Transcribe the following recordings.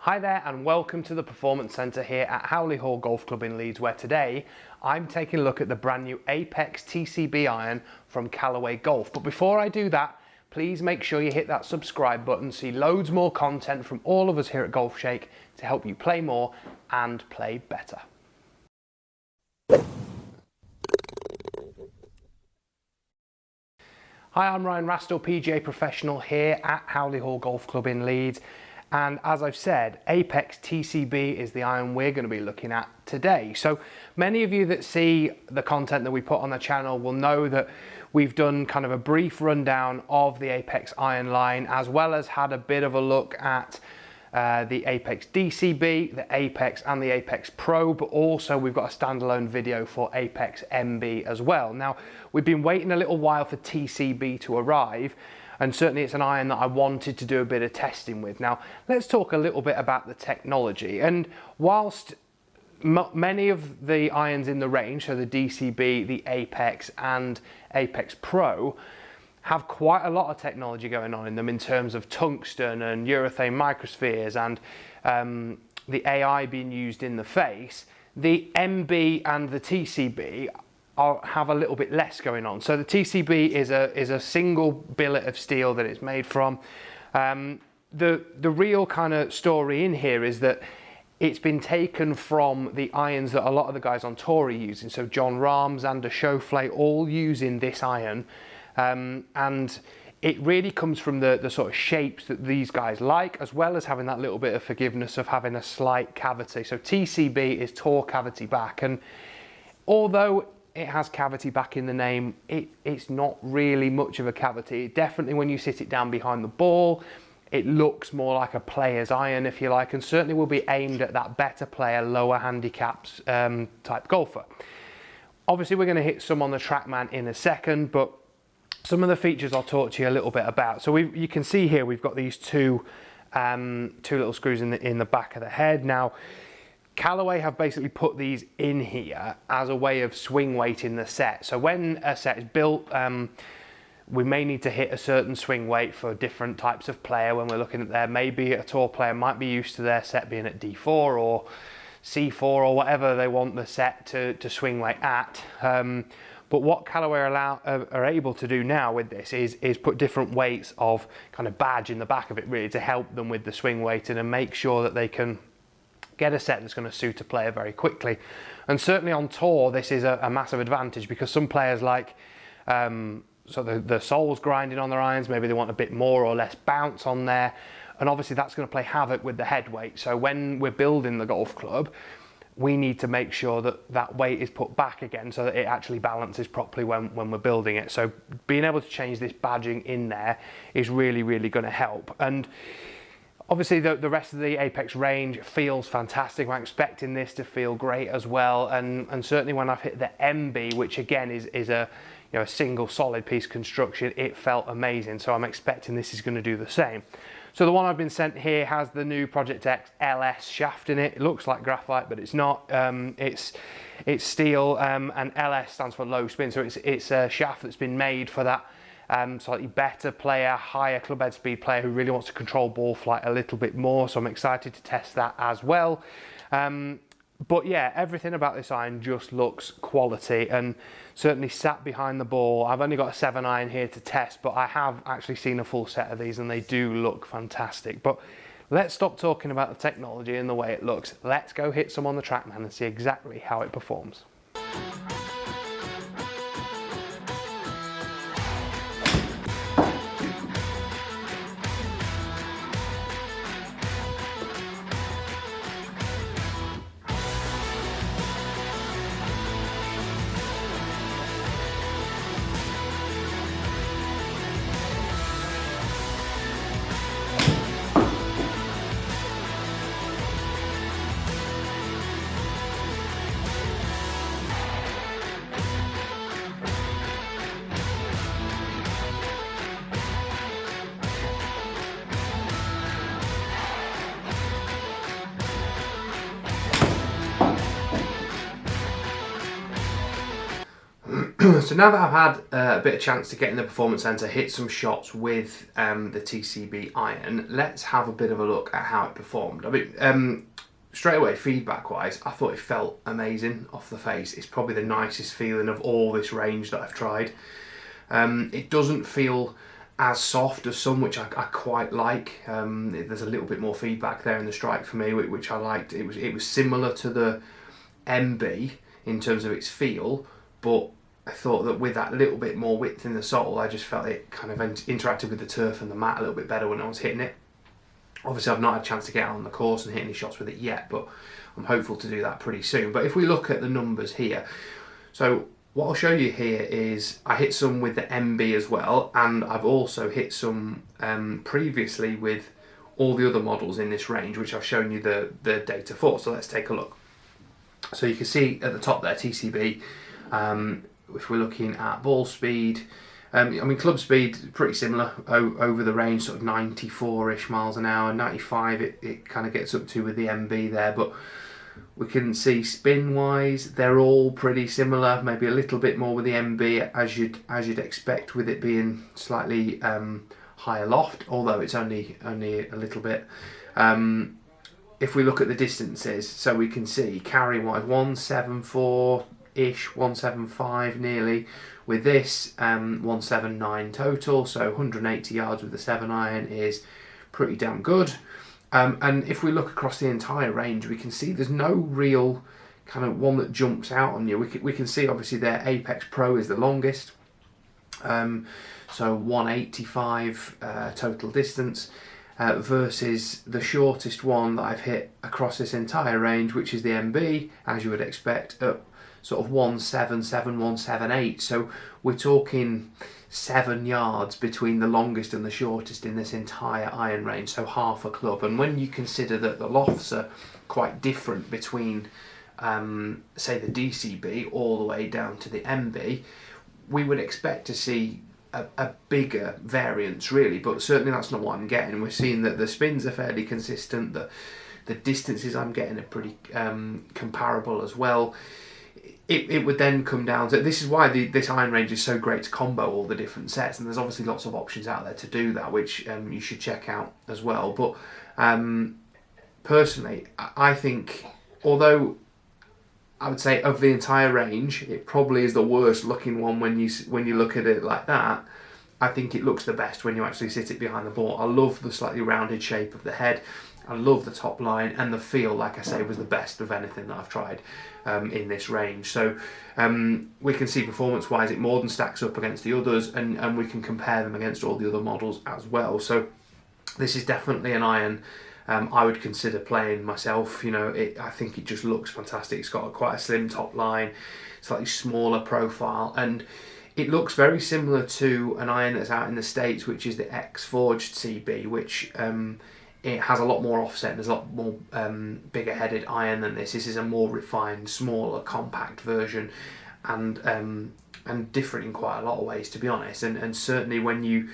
Hi there and welcome to the Performance Centre here at Howley Hall Golf Club in Leeds, where today I'm taking a look at the brand new APEX TCB iron from Callaway Golf. But before I do that, please make sure you hit that subscribe button, see loads more content from all of us here at Golfshake to help you play more and play better. Hi, I'm Ryan Rastall, PGA professional here at Howley Hall Golf Club in Leeds. And as I've said, APEX TCB is the iron we're going to be looking at today. So many of you that see the content that we put on the channel will know that we've done kind of a brief rundown of the APEX iron line, as well as had a bit of a look at the APEX DCB, the APEX and the APEX Pro, but also we've got a standalone video for APEX MB as well. Now, we've been waiting a little while for TCB to arrive, and certainly it's an iron that I wanted to do a bit of testing with. Now, let's talk a little bit about the technology. And whilst many of the irons in the range, so the DCB, the APEX and APEX Pro, have quite a lot of technology going on in them in terms of tungsten and urethane microspheres and the AI being used in the face, the MB and the TCB have a little bit less going on. So the TCB is a single billet of steel that it's made from. The real kind of story in here is that it's been taken from the irons that a lot of the guys on tour are using. So John Rahm's and Schauffele all using this iron. And it really comes from the sort of shapes that these guys like, as well as having that little bit of forgiveness of having a slight cavity. So TCB is tour cavity back, and although it has cavity back in the name, it's not really much of a cavity. Definitely when you sit it down behind the ball, it looks more like a player's iron, if you like, and certainly will be aimed at that better player, lower handicaps type golfer. Obviously we're going to hit some on the Trackman in a second, but some of the features I'll talk to you a little bit about. So you can see here we've got these two little screws in the back of the head. Now, Callaway have basically put these in here as a way of swing weight in the set. So when a set is built, we may need to hit a certain swing weight for different types of player when we're looking at there. Maybe a tour player might be used to their set being at D4 or C4 or whatever they want the set to swing weight at. But what Callaway are able to do now with this is put different weights of kind of badge in the back of it, really, to help them with the swing weighting and make sure that they can get a set that's going to suit a player very quickly. And certainly on tour, this is a massive advantage, because some players like so the soles grinding on their irons, maybe they want a bit more or less bounce on there, and obviously that's going to play havoc with the head weight. So when we're building the golf club, we need to make sure that that weight is put back again so that it actually balances properly when we're building it. So being able to change this badging in there is really, really going to help. And obviously the rest of the APEX range feels fantastic. I'm expecting this to feel great as well. And certainly when I've hit the MB, which again is a a single solid piece construction, it felt amazing. So I'm expecting this is going to do the same. So the one I've been sent here has the new Project X LS shaft in it. It looks like graphite, but it's not. It's steel, and LS stands for low spin. So it's a shaft that's been made for that slightly better player, higher club head speed player who really wants to control ball flight a little bit more. So I'm excited to test that as well. But yeah, everything about this iron just looks quality, and certainly sat behind the ball. I've only got a 7 iron here to test, but I have actually seen a full set of these and they do look fantastic. But let's stop talking about the technology and the way it looks. Let's go hit some on the Trackman and see exactly how it performs. So now that I've had a bit of chance to get in the performance centre, hit some shots with the TCB iron, let's have a bit of a look at how it performed. I mean, straight away, feedback wise, I thought it felt amazing off the face. It's probably the nicest feeling of all this range that I've tried. It doesn't feel as soft as some, which I quite like. There's a little bit more feedback there in the strike for me, which I liked. It was similar to the MB in terms of its feel, but I thought that with that little bit more width in the sole, I just felt it kind of interacted with the turf and the mat a little bit better when I was hitting it. Obviously, I've not had a chance to get out on the course and hit any shots with it yet, but I'm hopeful to do that pretty soon. But if we look at the numbers here, so what I'll show you here is I hit some with the MB as well, and I've also hit some previously with all the other models in this range, which I've shown you the data for. So let's take a look. So you can see at the top there, TCB, if we're looking at ball speed, I mean club speed, pretty similar over the range, sort of 94-ish miles an hour, 95 it kind of gets up to with the MB there, but we can see spin wise, they're all pretty similar, maybe a little bit more with the MB as you'd expect with it being slightly higher loft, although it's only a little bit. If we look at the distances, so we can see carry wise 174-ish, 175 nearly. With this 179 total, so 180 yards with the 7 iron is pretty damn good. And if we look across the entire range, we can see there's no real kind of one that jumps out on you. We can see obviously their Apex Pro is the longest, so 185 total distance. Versus the shortest one that I've hit across this entire range, which is the MB, as you would expect, at sort of 177, 178. So we're talking 7 yards between the longest and the shortest in this entire iron range, so half a club. And when you consider that the lofts are quite different between, say, the DCB all the way down to the MB, we would expect to see a bigger variance really, but certainly that's not what I'm getting. We're seeing that the spins are fairly consistent, the distances I'm getting are pretty comparable as well. It would then come down to, this is why this iron range is so great to combo all the different sets, and there's obviously lots of options out there to do that, which you should check out as well. But personally, I think, although I would say of the entire range, it probably is the worst looking one when you look at it like that. I think it looks the best when you actually sit it behind the ball. I love the slightly rounded shape of the head. I love the top line, and the feel, like I say, was the best of anything that I've tried in this range. So we can see performance-wise it more than stacks up against the others, and we can compare them against all the other models as well. So this is definitely an iron I would consider playing myself. You know, I think it just looks fantastic. It's got quite a slim top line, slightly smaller profile, and it looks very similar to an iron that's out in the States, which is the X Forged CB, which it has a lot more offset and there's a lot more bigger headed iron than this. This is a more refined, smaller, compact version, and different in quite a lot of ways, to be honest. And certainly when you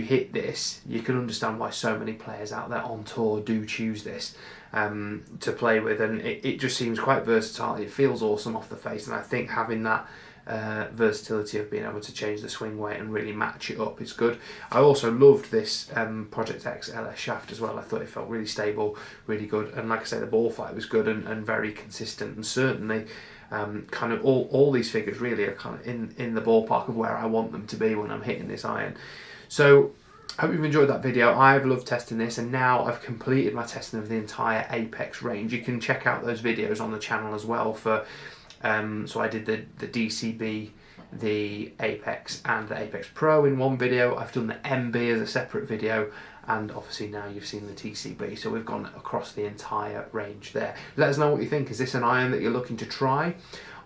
hit this, you can understand why so many players out there on tour do choose this to play with, and it just seems quite versatile. It feels awesome off the face, and I think having that versatility of being able to change the swing weight and really match it up is good. I also loved this Project X LS shaft as well. I thought it felt really stable, really good, and like I say, the ball flight was good and very consistent, and certainly kind of all these figures really are kind of in the ballpark of where I want them to be when I'm hitting this iron. So I hope you've enjoyed that video. I've loved testing this, and now I've completed my testing of the entire Apex range. You can check out those videos on the channel as well for so I did the DCB, the Apex and the Apex Pro in one video. I've done the MB as a separate video, and obviously now you've seen the TCB, so we've gone across the entire range there. Let us know what you think. Is this an iron that you're looking to try?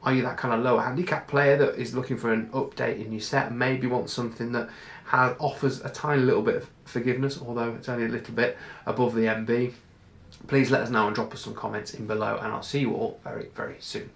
Are you that kind of lower handicap player that is looking for an update in your set and maybe wants something that offers a tiny little bit of forgiveness, although it's only a little bit above the MB? Please let us know and drop us some comments in below, and I'll see you all very, very soon.